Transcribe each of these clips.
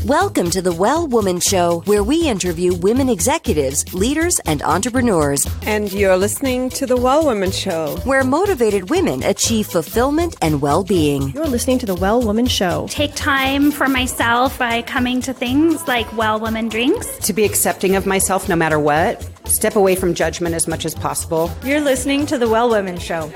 Welcome to the Well Woman Show, where we interview women executives, leaders, and entrepreneurs. And you're listening to the Well Woman Show, where motivated women achieve fulfillment and well-being. You're listening to the Well Woman Show. Take time for myself by coming to things like Well Woman Drinks. To be accepting of myself no matter what. Step away from judgment as much as possible. You're listening to the Well Woman Show.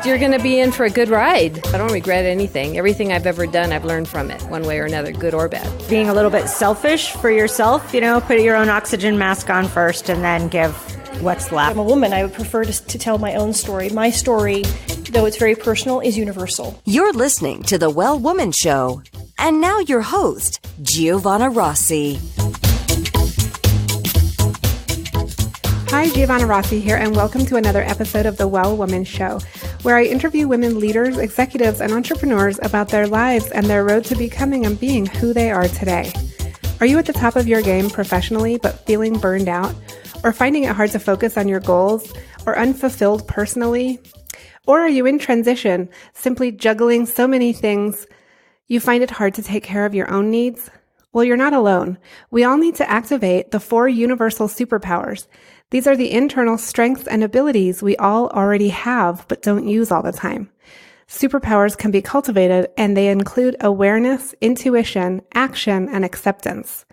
You're going to be in for a good ride. I don't regret anything. Everything I've ever done, I've learned from it, one way or another, good or bad. Being a little bit selfish for yourself, put your own oxygen mask on first and then give what's left. I'm a woman. I would prefer to tell my own story. My story, though it's very personal, is universal. You're listening to the Well Woman Show. And now your host, Giovanna Rossi. Hi, Giovanna Rossi here, and welcome to another episode of The Well Woman Show, where I interview women leaders, executives, and entrepreneurs about their lives and their road to becoming and being who they are today. Are you at the top of your game professionally but feeling burned out, or finding it hard to focus on your goals, or unfulfilled personally? Or are you in transition, simply juggling so many things you find it hard to take care of your own needs? Well, you're not alone. We all need to activate the 4 universal superpowers. These are the internal strengths and abilities we all already have but don't use all the time. Superpowers can be cultivated, and they include awareness, intuition, action, and acceptance.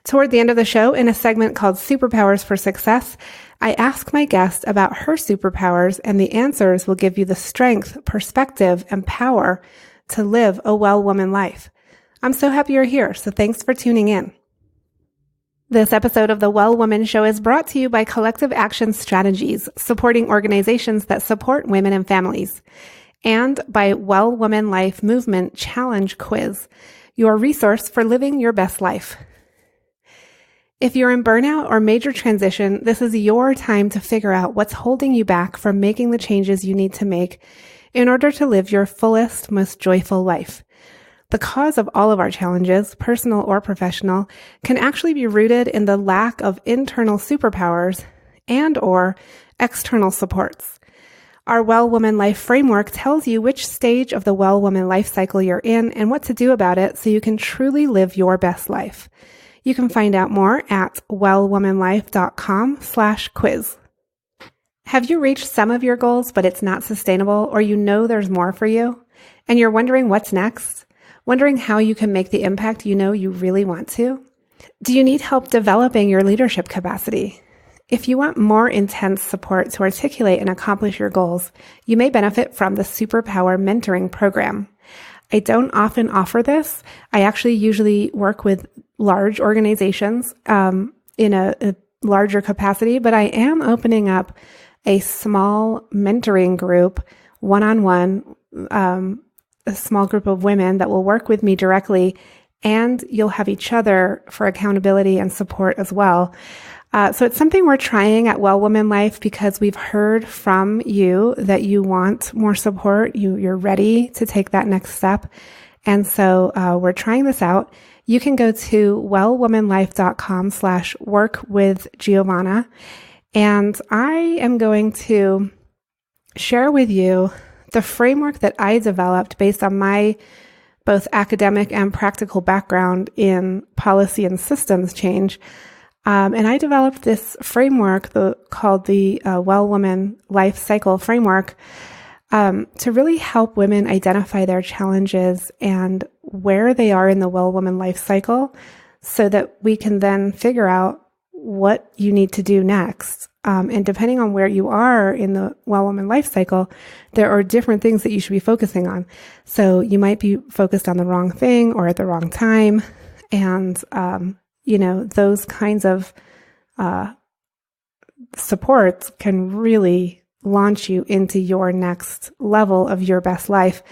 Toward the end of the show, in a segment called Superpowers for Success, I ask my guest about her superpowers, and the answers will give you the strength, perspective, and power to live a well woman life. I'm so happy you're here, so thanks for tuning in. This episode of the Well Woman Show is brought to you by Collective Action Strategies, supporting organizations that support women and families, and by Well Woman Life Movement Challenge Quiz, your resource for living your best life. If you're in burnout or major transition, this is your time to figure out what's holding you back from making the changes you need to make in order to live your fullest, most joyful life. The cause of all of our challenges, personal or professional, can actually be rooted in the lack of internal superpowers and or external supports. Our Well Woman Life framework tells you which stage of the Well Woman life cycle you're in and what to do about it so you can truly live your best life. You can find out more at wellwomanlife.com/quiz. Have you reached some of your goals, but it's not sustainable, or you know there's more for you, and you're wondering what's next? Wondering how you can make the impact you know you really want to? Do you need help developing your leadership capacity? If you want more intense support to articulate and accomplish your goals, you may benefit from the Superpower Mentoring Program. I don't often offer this. I actually usually work with large organizations in a larger capacity, but I am opening up a small mentoring group, one-on-one, a small group of women that will work with me directly, and you'll have each other for accountability and support as well. So it's something we're trying at Well Woman Life because we've heard from you that you want more support. You're ready to take that next step. And so we're trying this out. You can go to wellwomanlife.com/workwithgiovanna. And I am going to share with you the framework that I developed based on my both academic and practical background in policy and systems change. And I developed this framework called the Well Woman Life Cycle Framework to really help women identify their challenges and where they are in the Well Woman Life Cycle so that we can then figure out what you need to do next. And depending on where you are in the Well Woman life cycle, there are different things that you should be focusing on. So you might be focused on the wrong thing or at the wrong time. And, those kinds of supports can really launch you into your next level of your best life.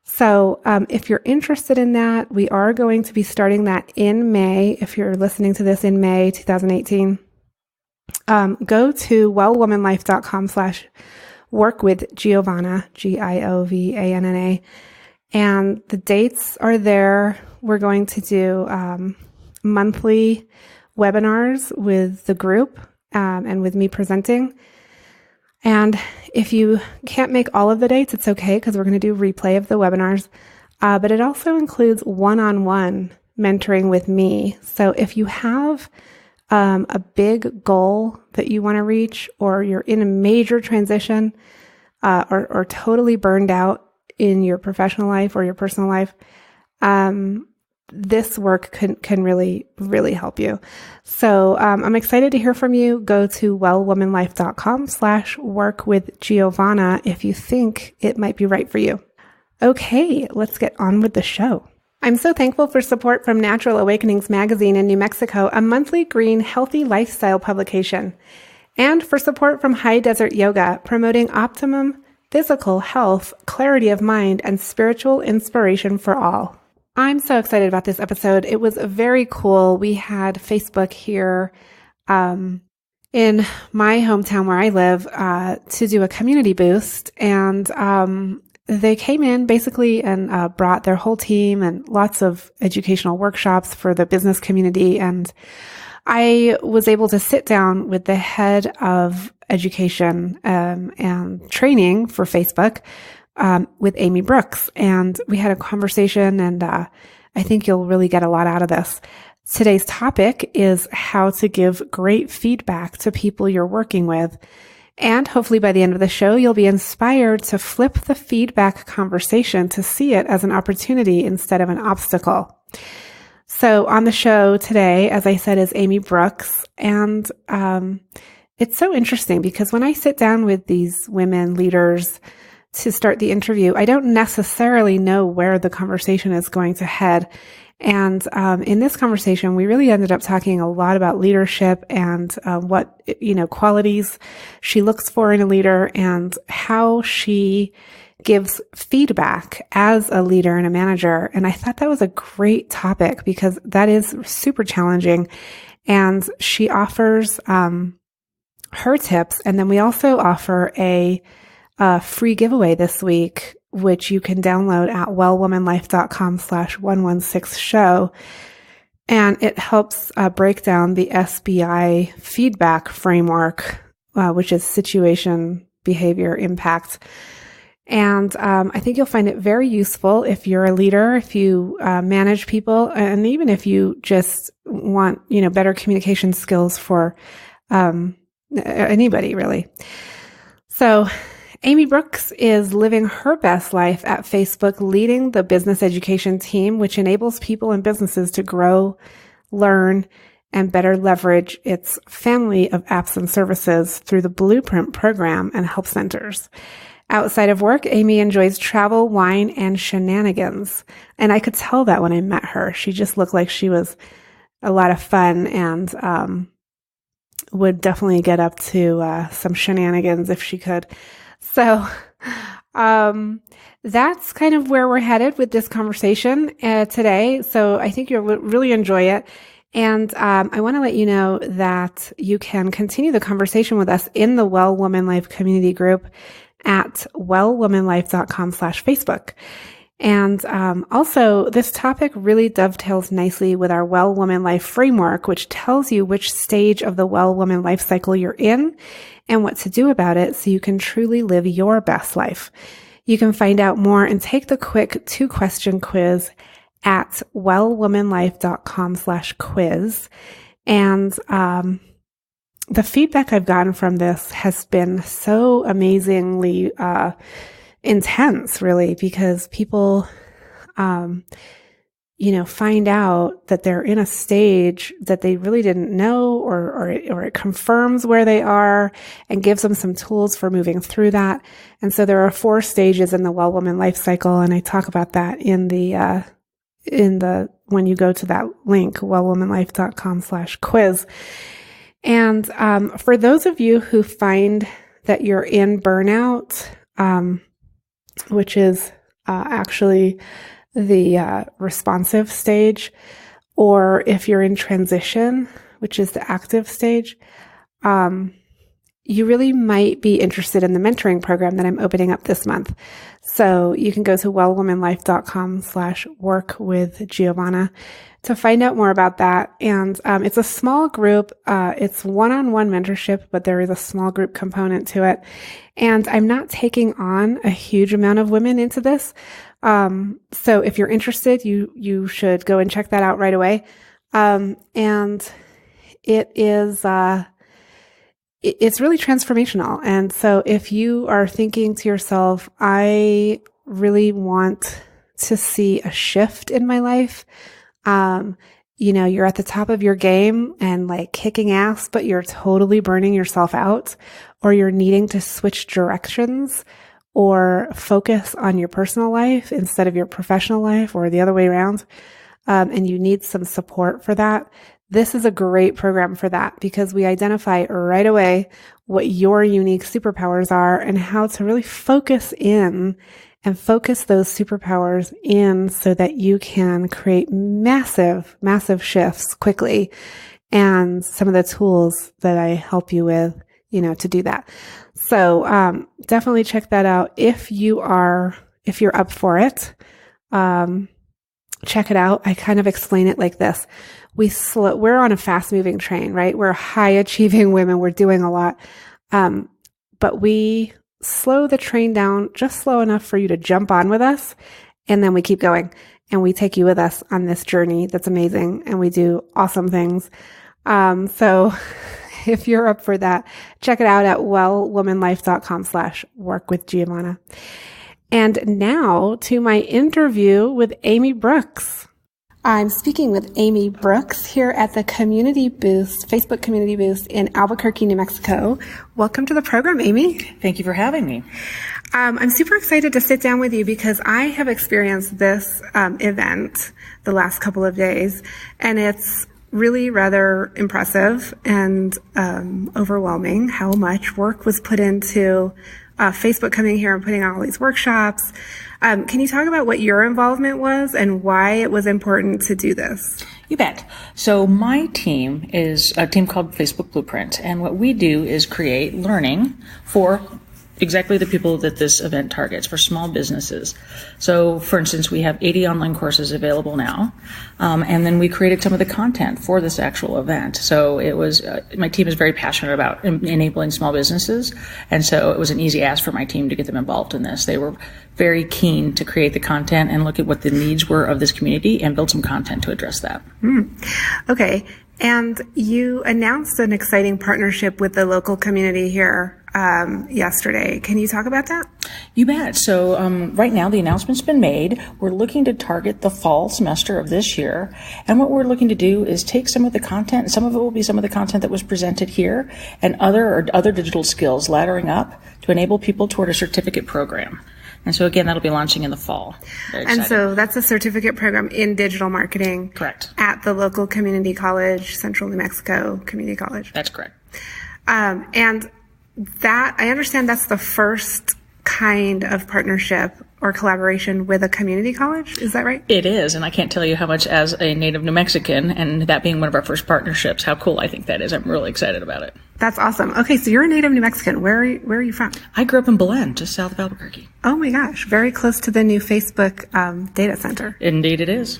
So if you're interested in that, we are going to be starting that in May. If you're listening to this in May 2018, go to wellwomanlife.com/workwithgiovanna, Giovanna. And the dates are there. We're going to do monthly webinars with the group and with me presenting. And if you can't make all of the dates, it's okay because we're going to do replay of the webinars. But it also includes one-on-one mentoring with me. So if you have a big goal that you want to reach, or you're in a major transition, or totally burned out in your professional life or your personal life, this work can really, really help you. So I'm excited to hear from you. Go to wellwomanlife.com/workwithgiovanna if you think it might be right for you. Okay, let's get on with the show. I'm so thankful for support from Natural Awakenings Magazine in New Mexico, a monthly green, healthy lifestyle publication, and for support from High Desert Yoga, promoting optimum physical health, clarity of mind, and spiritual inspiration for all. I'm so excited about this episode. It was very cool. We had Facebook here in my hometown where I live to do a community boost, and they came in basically and brought their whole team and lots of educational workshops for the business community. And I was able to sit down with the head of education and training for Facebook with Amy Brooks. And we had a conversation, and I think you'll really get a lot out of this. Today's topic is how to give great feedback to people you're working with. And hopefully by the end of the show, you'll be inspired to flip the feedback conversation to see it as an opportunity instead of an obstacle. So on the show today, as I said, is Amy Brooks. And it's so interesting because when I sit down with these women leaders to start the interview, I don't necessarily know where the conversation is going to head. And in this conversation, we really ended up talking a lot about leadership and what, qualities she looks for in a leader and how she gives feedback as a leader and a manager. And I thought that was a great topic because that is super challenging. And she offers her tips. And then we also offer a free giveaway this week, which you can download at wellwomanlife.com/116show. And it helps break down the SBI feedback framework, which is situation, behavior, impact. And I think you'll find it very useful if you're a leader, if you manage people, and even if you just want, better communication skills for anybody, really. So Amy Brooks is living her best life at Facebook, leading the business education team, which enables people and businesses to grow, learn, and better leverage its family of apps and services through the Blueprint program and help centers. Outside of work, Amy enjoys travel, wine, and shenanigans. And I could tell that when I met her. She just looked like she was a lot of fun and would definitely get up to some shenanigans if she could. So that's kind of where we're headed with this conversation today. So I think you'll really enjoy it. And I want to let you know that you can continue the conversation with us in the Well Woman Life community group at wellwomanlife.com/Facebook. And also, this topic really dovetails nicely with our Well Woman Life framework, which tells you which stage of the Well Woman life cycle you're in and what to do about it so you can truly live your best life. You can find out more and take the quick 2-question quiz at wellwomanlife.com/quiz. And the feedback I've gotten from this has been so amazingly intense, really, because people, find out that they're in a stage that they really didn't know, or it confirms where they are and gives them some tools for moving through that. And so there are 4 stages in the Well Woman life cycle, and I talk about that in the when you go to that link, wellwomanlife.com/quiz. And for those of you who find that you're in burnout, which is actually the responsive stage, or if you're in transition, which is the active stage, you really might be interested in the mentoring program that I'm opening up this month. So you can go to wellwomanlife.com/workwithgiovanna to find out more about that. And it's a small group. It's one-on-one mentorship, but there is a small group component to it. And I'm not taking on a huge amount of women into this. So if you're interested, you should go and check that out right away. And it is, it's really transformational. And so if you are thinking to yourself, I really want to see a shift in my life, you're at the top of your game and like kicking ass, but you're totally burning yourself out, or you're needing to switch directions or focus on your personal life instead of your professional life, or the other way around, and you need some support for that. This is a great program for that, because we identify right away what your unique superpowers are and how to really focus in and focus those superpowers in so that you can create massive, massive shifts quickly. And some of the tools that I help you with, to do that. So, definitely check that out. If you're up for it, check it out. I kind of explain it like this. We're on a fast moving train, right? We're high achieving women. We're doing a lot. But we slow the train down just slow enough for you to jump on with us. And then we keep going and we take you with us on this journey that's amazing. And we do awesome things. So if you're up for that, check it out at wellwomanlife.com/workwithgiovanna. And now to my interview with Amy Brooks. I'm speaking with Amy Brooks here at the Facebook Community Boost in Albuquerque, New Mexico. Welcome to the program, Amy. Thank you for having me. I'm super excited to sit down with you because I have experienced this event the last couple of days, and it's really rather impressive and overwhelming how much work was put into Facebook coming here and putting on all these workshops. Can you talk about what your involvement was and why it was important to do this? You bet. So my team is a team called Facebook Blueprint, and what we do is create learning for exactly the people that this event targets, for small businesses. So, for instance, we have 80 online courses available now, and then we created some of the content for this actual event. So it was, my team is very passionate about enabling small businesses, and so it was an easy ask for my team to get them involved in this. They were very keen to create the content and look at what the needs were of this community and build some content to address that. Okay. And you announced an exciting partnership with the local community here yesterday. Can you talk about that? You bet. So right now the announcement's been made. We're looking to target the fall semester of this year. And what we're looking to do is take some of the content, some of it will be some of the content that was presented here, and other digital skills laddering up to enable people toward a certificate program. And so again, that'll be launching in the fall. And so that's a certificate program in digital marketing. Correct. At the local community college, Central New Mexico Community College. That's correct. And that, I understand that's the first kind of partnership or collaboration with a community college. Is that right? It is. And I can't tell you how much, as a native New Mexican, and that being one of our first partnerships, how cool I think that is. I'm really excited about it. That's awesome. Okay, so you're a native New Mexican. Where are you from? I grew up in Belen, just south of Albuquerque. Oh my gosh, very close to the new Facebook data center. Indeed it is.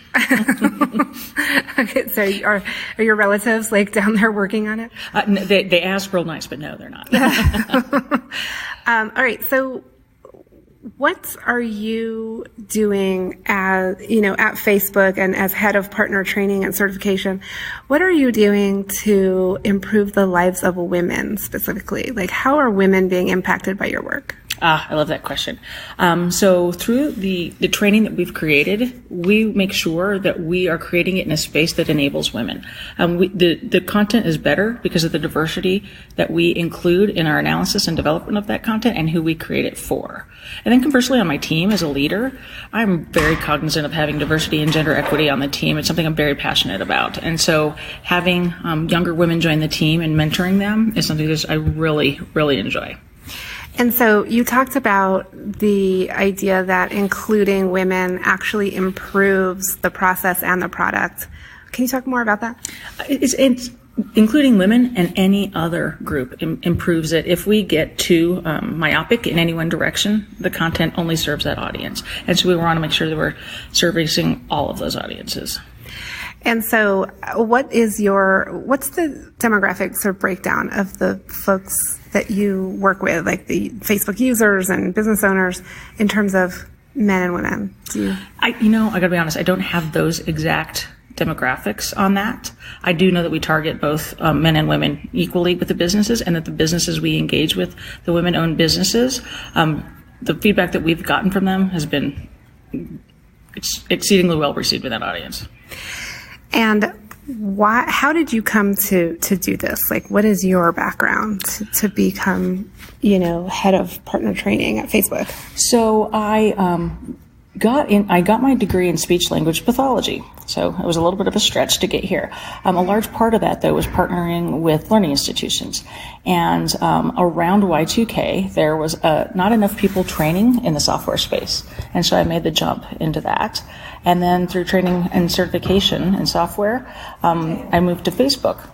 Okay, so are your relatives like down there working on it? They ask real nice, but no, they're not. All right, so what are you doing at Facebook and as head of partner training and certification? What are you doing to improve the lives of women specifically? Like, how are women being impacted by your work? I love that question. So through the training that we've created, we make sure that we are creating it in a space that enables women. The content is better because of the diversity that we include in our analysis and development of that content and who we create it for. And then conversely, on my team as a leader, I'm very cognizant of having diversity and gender equity on the team. It's something I'm very passionate about. And so having younger women join the team and mentoring them is something that I really, really enjoy. And so you talked about the idea that including women actually improves the process and the product. Can you talk more about that? It's including women and any other group improves it. If we get too myopic in any one direction, the content only serves that audience. And so we want to make sure that we're servicing all of those audiences. And so what's the demographic sort of breakdown of the folks that you work with, like the Facebook users and business owners, in terms of men and women? I gotta be honest, I don't have those exact demographics on that. I do know that we target both men and women equally with the businesses, and that the businesses we engage with, the women-owned businesses, the feedback that we've gotten from them has been exceedingly well received with that audience. And how did you come to do this? Like, what is your background to become, head of partner training at Facebook? So I got my degree in speech language pathology. So it was a little bit of a stretch to get here. A large part of that, though, was partnering with learning institutions. And around Y2K, there was not enough people training in the software space. And so I made the jump into that. And then through training and certification in software, I moved to Facebook.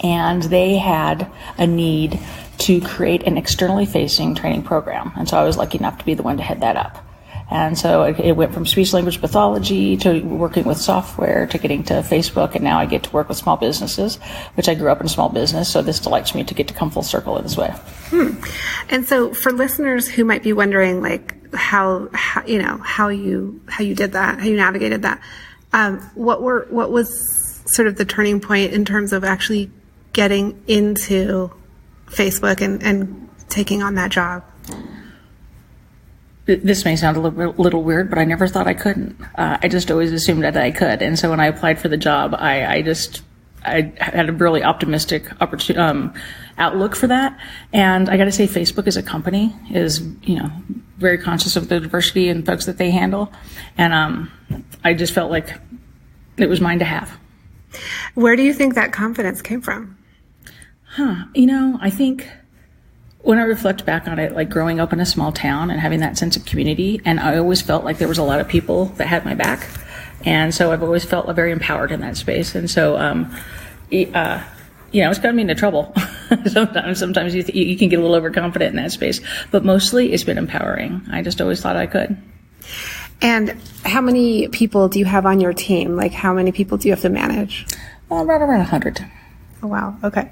And they had a need to create an externally facing training program. And so I was lucky enough to be the one to head that up. And so it went from speech language pathology to working with software to getting to Facebook, and now I get to work with small businesses, which I grew up in small business, so this delights me to get to come full circle in this way. And so for listeners who might be wondering, like, how you did that, how you navigated that, what was sort of the turning point in terms of actually getting into Facebook and taking on that job? This may sound a little weird, but I never thought I couldn't. I just always assumed that I could. And so when I applied for the job, I had a really optimistic outlook for that. And I got to say, Facebook as a company is, very conscious of the diversity and folks that they handle. And I just felt like it was mine to have. Where do you think that confidence came from? I think when I reflect back on it, like growing up in a small town and having that sense of community, and I always felt like there was a lot of people that had my back. And so I've always felt very empowered in that space. And so, it's gotten me into trouble. Sometimes you can get a little overconfident in that space, but mostly it's been empowering. I just always thought I could. And how many people do you have on your team? Like, how many people do you have to manage? Right around 100. Oh, wow. Okay.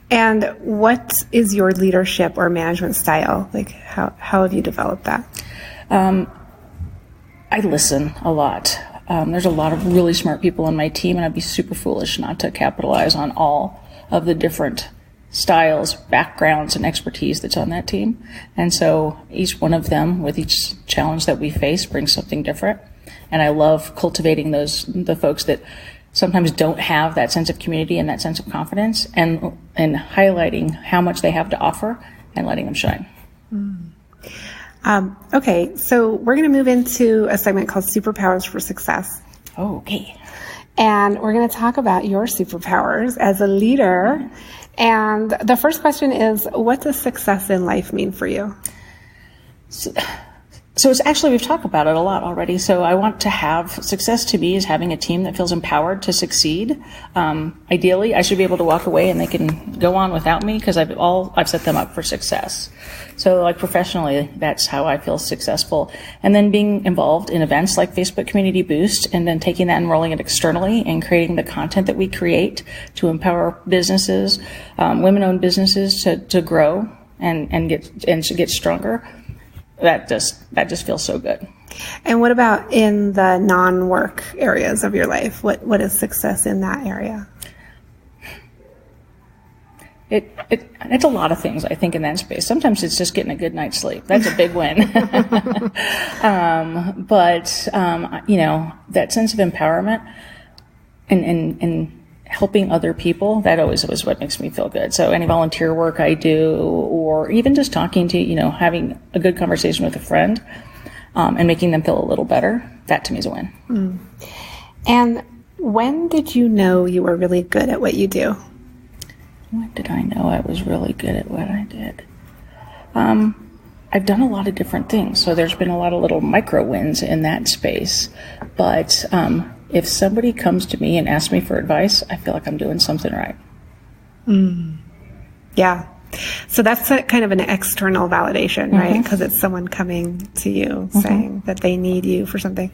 And what is your leadership or management style? Like, how have you developed that? I listen a lot. There's a lot of really smart people on my team, and I'd be super foolish not to capitalize on all of the different styles, backgrounds, and expertise that's on that team. And so each one of them, with each challenge that we face, brings something different. And I love cultivating the folks that sometimes don't have that sense of community and that sense of confidence, and highlighting how much they have to offer and letting them shine. Okay, so we're going to move into a segment called Superpowers for Success. Oh, okay. And we're going to talk about your superpowers as a leader. And the first question is, what does success in life mean for you? So it's actually, we've talked about it a lot already. So I want to have success. To me is having a team that feels empowered to succeed. Ideally, I should be able to walk away and they can go on without me because I've set them up for success. So like professionally, that's how I feel successful. And then being involved in events like Facebook Community Boost, and then taking that and rolling it externally and creating the content that we create to empower businesses, women-owned businesses to grow and get stronger. That just feels so good. And what about in the non-work areas of your life? What is success in that area? It's a lot of things, I think, in that space. Sometimes it's just getting a good night's sleep. That's a big win. But that sense of empowerment and helping other people, that always was what makes me feel good. So any volunteer work I do, or even just talking to, having a good conversation with a friend, and making them feel a little better, that to me is a win. And when did you know you were really good at what you do? When did I know I was really good at what I did? I've done a lot of different things, so there's been a lot of little micro wins in that space. But if somebody comes to me and asks me for advice, I feel like I'm doing something right. Yeah. So that's kind of an external validation, right? Because it's someone coming to you saying that they need you for something.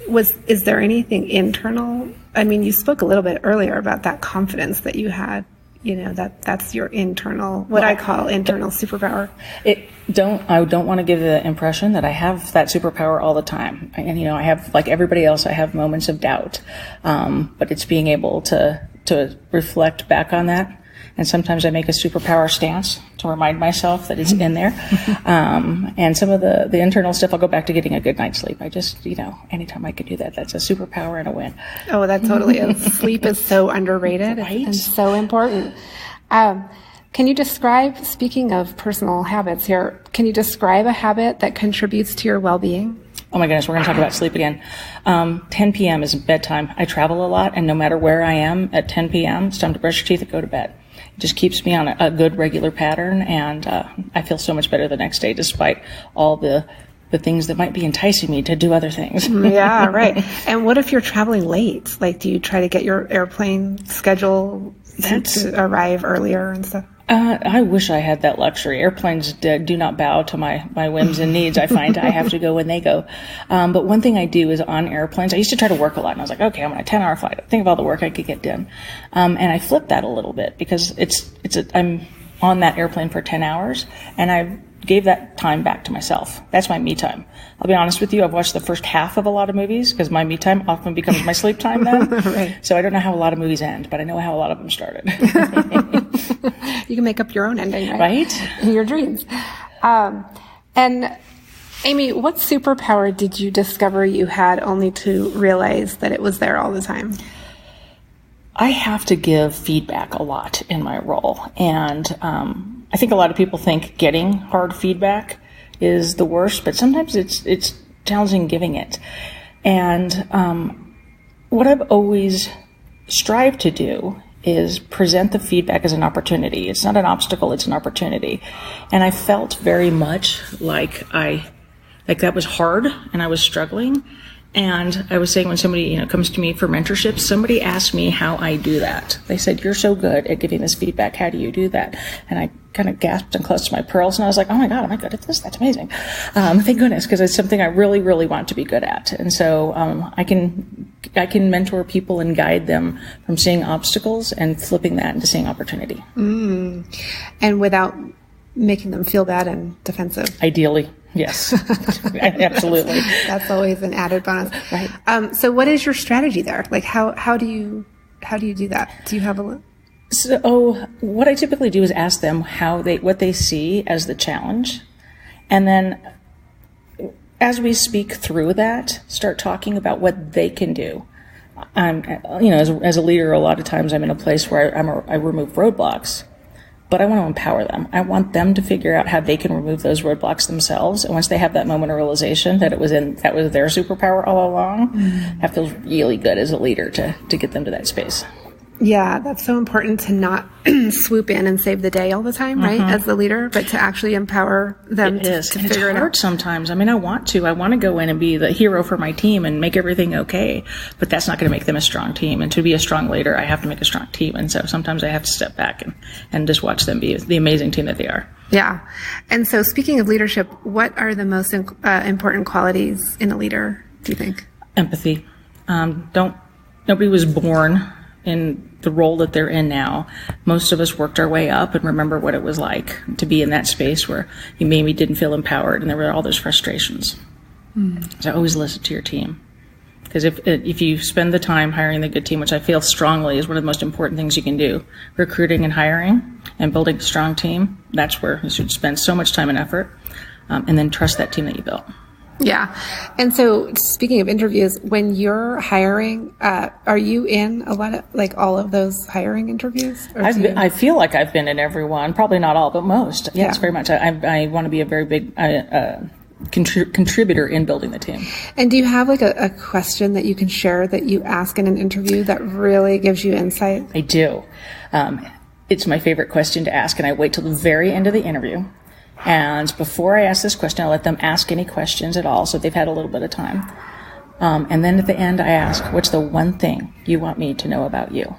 Is there anything internal? I mean, you spoke a little bit earlier about that confidence that you had, that's your internal, what I call internal superpower. I don't want to give the impression that I have that superpower all the time. And, I have, like everybody else, I have moments of doubt. But it's being able to reflect back on that. And sometimes I make a superpower stance to remind myself that it's in there. And some of the internal stuff, I'll go back to getting a good night's sleep. I just, anytime I can do that, that's a superpower and a win. Oh, that totally is. Sleep is so underrated and so important. Can you describe, speaking of personal habits here, can you describe a habit that contributes to your well-being? Oh my goodness, we're going to talk about sleep again. 10 p.m. is bedtime. I travel a lot, and no matter where I am at 10 p.m., it's time to brush your teeth and go to bed. It just keeps me on a good regular pattern, and I feel so much better the next day despite all the things that might be enticing me to do other things. Yeah, right. And what if you're traveling late? Like, do you try to get your airplane schedule to arrive earlier and stuff? I wish I had that luxury. Airplanes do not bow to my whims and needs. I find I have to go when they go. But one thing I do is on airplanes, I used to try to work a lot, and I was like, okay, I'm on a 10-hour flight. Think of all the work I could get done. And I flipped that a little bit because I'm on that airplane for 10 hours, and I gave that time back to myself. That's my me time. I'll be honest with you, I've watched the first half of a lot of movies because my me time often becomes my sleep time then. Right. So I don't know how a lot of movies end, but I know how a lot of them started. You can make up your own ending, right? Right? In your dreams. And Amy, what superpower did you discover you had only to realize that it was there all the time? I have to give feedback a lot in my role. And I think a lot of people think getting hard feedback is the worst, but sometimes it's challenging giving it. And what I've always strived to do is present the feedback as an opportunity. It's not an obstacle, it's an opportunity. And I felt very much like that was hard and I was struggling. And I was saying when somebody, comes to me for mentorship, somebody asked me how I do that. They said, "You're so good at giving this feedback. How do you do that?" And I kind of gasped and clutched my pearls, and I was like, "Oh my God, am I good at this? That's amazing." Thank goodness, because it's something I really, really want to be good at. And so I can mentor people and guide them from seeing obstacles and flipping that into seeing opportunity. And without making them feel bad and defensive. Ideally. Yes, absolutely. That's always an added bonus. Right. So what is your strategy there? Like, how do you do that? Do you have a... So what I typically do is ask them what they see as the challenge. And then as we speak through that, start talking about what they can do. As a leader, a lot of times I'm in a place where I remove roadblocks. But I want to empower them. I want them to figure out how they can remove those roadblocks themselves. And once they have that moment of realization that that was their superpower all along, that feels really good as a leader to get them to that space. Yeah, that's so important to not swoop in and save the day all the time, right? As the leader, but to actually empower them to figure it out. It's hard sometimes. I mean, I want to go in and be the hero for my team and make everything okay, but that's not going to make them a strong team. And to be a strong leader, I have to make a strong team. And so sometimes I have to step back and just watch them be the amazing team that they are. Yeah. And so speaking of leadership, what are the most important qualities in a leader, do you think? Empathy. Nobody was born in the role that they're in now. Most of us worked our way up and remember what it was like to be in that space where you maybe didn't feel empowered and there were all those frustrations. So always listen to your team. Because if you spend the time hiring the good team, which I feel strongly is one of the most important things you can do, recruiting and hiring and building a strong team, that's where you should spend so much time and effort, and then trust that team that you built. Yeah. And so speaking of interviews, when you're hiring, are you in a lot of, all of those hiring interviews? I feel like I've been in every one, probably not all, but most. Yes, very much. I want to be a very big contributor in building the team. And do you have a question that you can share that you ask in an interview that really gives you insight? I do. It's my favorite question to ask, and I wait till the very end of the interview. And before I ask this question, I let them ask any questions at all, so they've had a little bit of time. And then at the end, I ask, what's the one thing you want me to know about you?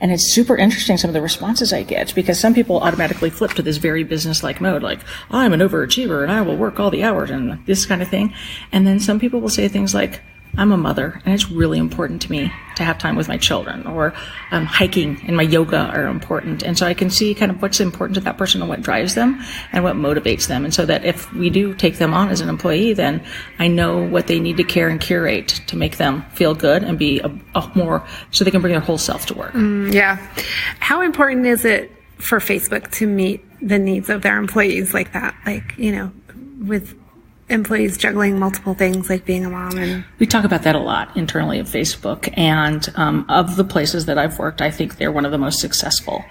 And it's super interesting, some of the responses I get, because some people automatically flip to this very business-like mode, like, I'm an overachiever and I will work all the hours and this kind of thing. And then some people will say things like, I'm a mother, and it's really important to me to have time with my children, or hiking and my yoga are important. And so I can see kind of what's important to that person and what drives them and what motivates them. And so that if we do take them on as an employee, then I know what they need to care and curate to make them feel good and be a more, so they can bring their whole self to work. Yeah. How important is it for Facebook to meet the needs of their employees like that? Like, with employees juggling multiple things like being a mom. And we talk about that a lot internally at Facebook, and of the places that I've worked, I think they're one of the most successful.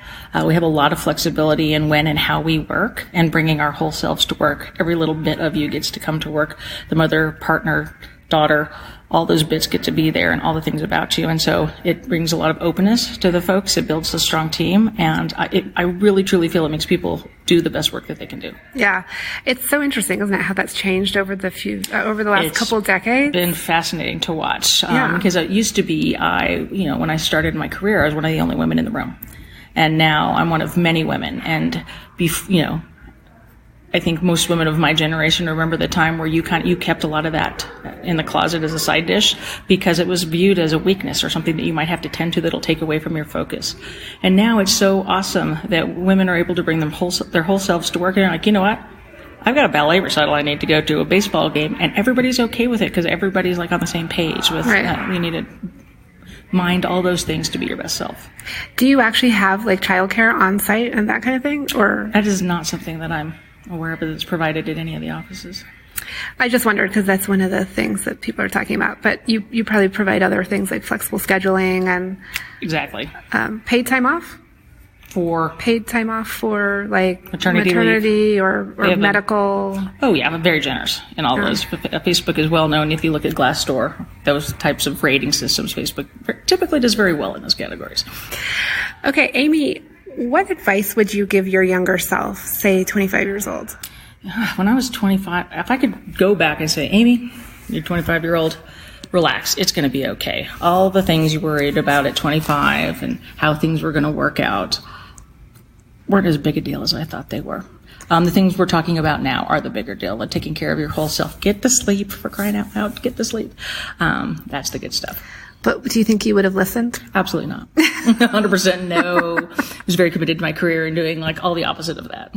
We have a lot of flexibility in when and how we work, and bringing our whole selves to work. Every little bit of you gets to come to work. The mother, partner, daughter, all those bits get to be there, and all the things about you. And so it brings a lot of openness to the folks. It builds a strong team, and I really truly feel it makes people do the best work that they can do. Yeah. It's so interesting, isn't it, how that's changed over the last couple of decades? It's been fascinating to watch. Because it used to be, when I started my career, I was one of the only women in the room. And now I'm one of many women. And, I think most women of my generation remember the time where you kept a lot of that in the closet as a side dish, because it was viewed as a weakness or something that you might have to tend to that'll take away from your focus. And now it's so awesome that women are able to bring their whole selves to work, and they're like, you know what? I've got a ballet recital I need to go to, a baseball game, and everybody's okay with it because everybody's like on the same page with you need to mind all those things to be your best self. Do you actually have like childcare on site and that kind of thing, or? That is not something that I'm aware of that's provided at any of the offices. I just wondered, because that's one of the things that people are talking about. But you probably provide other things like flexible scheduling and exactly paid time off for like maternity or medical. I'm very generous in all those. Facebook is well known. If you look at Glassdoor, those types of rating systems, Facebook typically does very well in those categories. Okay, Amy, what advice would you give your younger self, say 25 years old? When I was 25, if I could go back and say, Amy, you're 25-year-old, relax, it's going to be okay. All the things you worried about at 25 and how things were going to work out weren't as big a deal as I thought they were. The things we're talking about now are the bigger deal, like taking care of your whole self. Get the sleep, for crying out loud, get the sleep. That's the good stuff. But do you think you would have listened? Absolutely not. 100% no. I was very committed to my career and doing like all the opposite of that.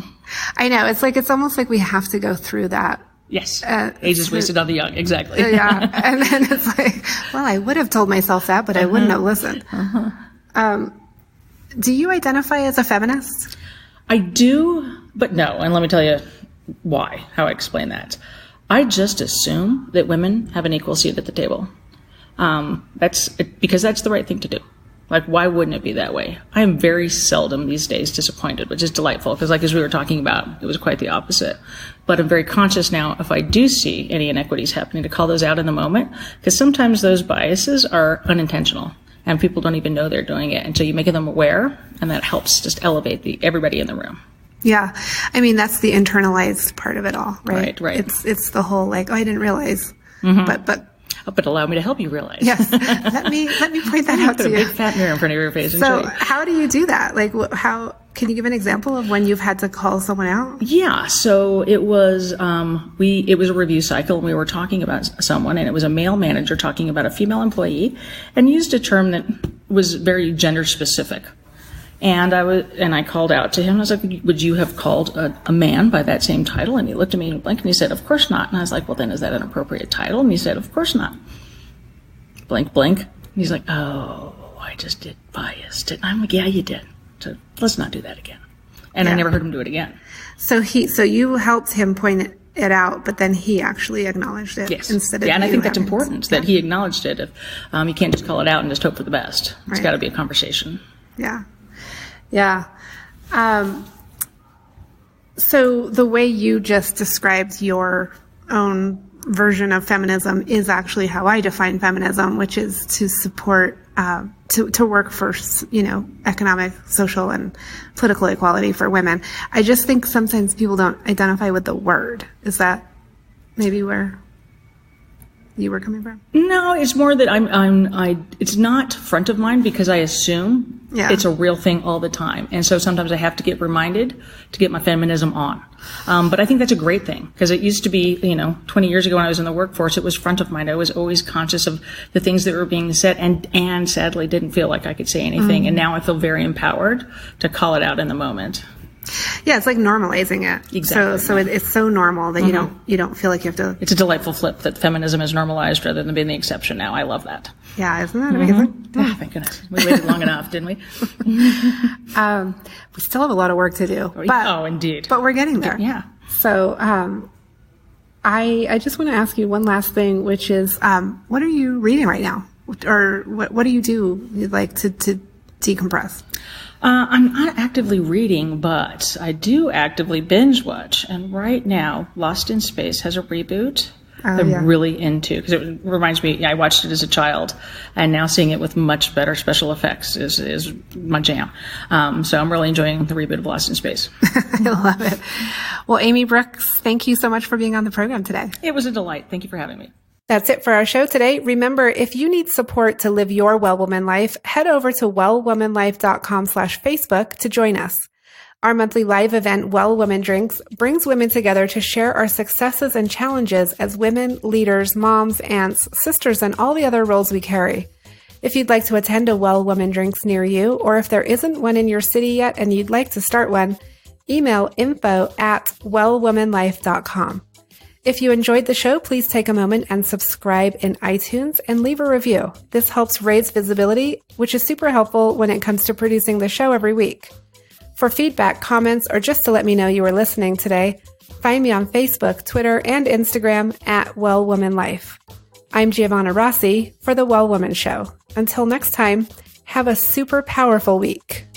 I know. It's almost like we have to go through that. Yes. Age is wasted on the young. Exactly. Yeah. And then it's like, well, I would have told myself that, but I wouldn't have listened. Do you identify as a feminist? I do, but no. And let me tell you how I explain that. I just assume that women have an equal seat at the table. Because that's the right thing to do. Like, why wouldn't it be that way? I am very seldom these days disappointed, which is delightful, because as we were talking about, it was quite the opposite. But I'm very conscious now, if I do see any inequities happening, to call those out in the moment, because sometimes those biases are unintentional and people don't even know they're doing it until you make them aware, and that helps just elevate everybody in the room. Yeah. I mean, that's the internalized part of it all, right? Right. It's the whole like, I didn't realize, but allow me to help you realize. Yes. Let me point that out to you. Put a big fat mirror in front of your face. So how do you do that? Like, how can you give an example of when you've had to call someone out? Yeah. So it was, it was a review cycle, and we were talking about someone, and it was a male manager talking about a female employee, and used a term that was very gender specific. And I called out to him. I was like, would you have called a man by that same title? And he looked at me and blinked, and he said, of course not. And I was like, well, then is that an appropriate title? And he said, of course not. Blink, blink. And he's like, oh, I just did biased. And I'm like, yeah, you did. So let's not do that again. And I never heard him do it again. So you helped him point it out, but then he actually acknowledged it instead of and I think that's important, that he acknowledged it. If you can't just call it out and just hope for the best. It's got to be a conversation. Yeah. Yeah. So the way you just described your own version of feminism is actually how I define feminism, which is to support, to work for, economic, social, and political equality for women. I just think sometimes people don't identify with the word. Is that maybe where you were coming from? No, it's more that it's not front of mind, because I assume Yeah. It's a real thing all the time. And so sometimes I have to get reminded to get my feminism on. But I think that's a great thing, because it used to be, 20 years ago when I was in the workforce, it was front of mind. I was always conscious of the things that were being said and sadly didn't feel like I could say anything. And now I feel very empowered to call it out in the moment. Yeah, it's like normalizing it. Exactly. So it's so normal that you don't feel like you have to. It's a delightful flip that feminism is normalized rather than being the exception now. I love that. Yeah, isn't that amazing? Oh, thank goodness. We waited long enough, didn't we? We still have a lot of work to do. But, indeed. But we're getting there. Yeah. So I just want to ask you one last thing, which is, what are you reading right now? Or what do you do like to decompress? I'm not actively reading, but I do actively binge watch. And right now, Lost in Space has a reboot. I'm really into, because it reminds me, I watched it as a child, and now seeing it with much better special effects is my jam. So I'm really enjoying the reboot of Lost in Space. I love it. Well, Amy Brooks, thank you so much for being on the program today. It was a delight. Thank you for having me. That's it for our show today. Remember, if you need support to live your Well Woman life, head over to wellwomanlife.com/Facebook to join us. Our monthly live event, Well Woman Drinks, brings women together to share our successes and challenges as women, leaders, moms, aunts, sisters, and all the other roles we carry. If you'd like to attend a Well Woman Drinks near you, or if there isn't one in your city yet and you'd like to start one, email info@wellwomanlife.com. If you enjoyed the show, please take a moment and subscribe in iTunes and leave a review. This helps raise visibility, which is super helpful when it comes to producing the show every week. For feedback, comments, or just to let me know you were listening today, find me on Facebook, Twitter, and Instagram @WellWomanLife. I'm Giovanna Rossi for The Well Woman Show. Until next time, have a super powerful week.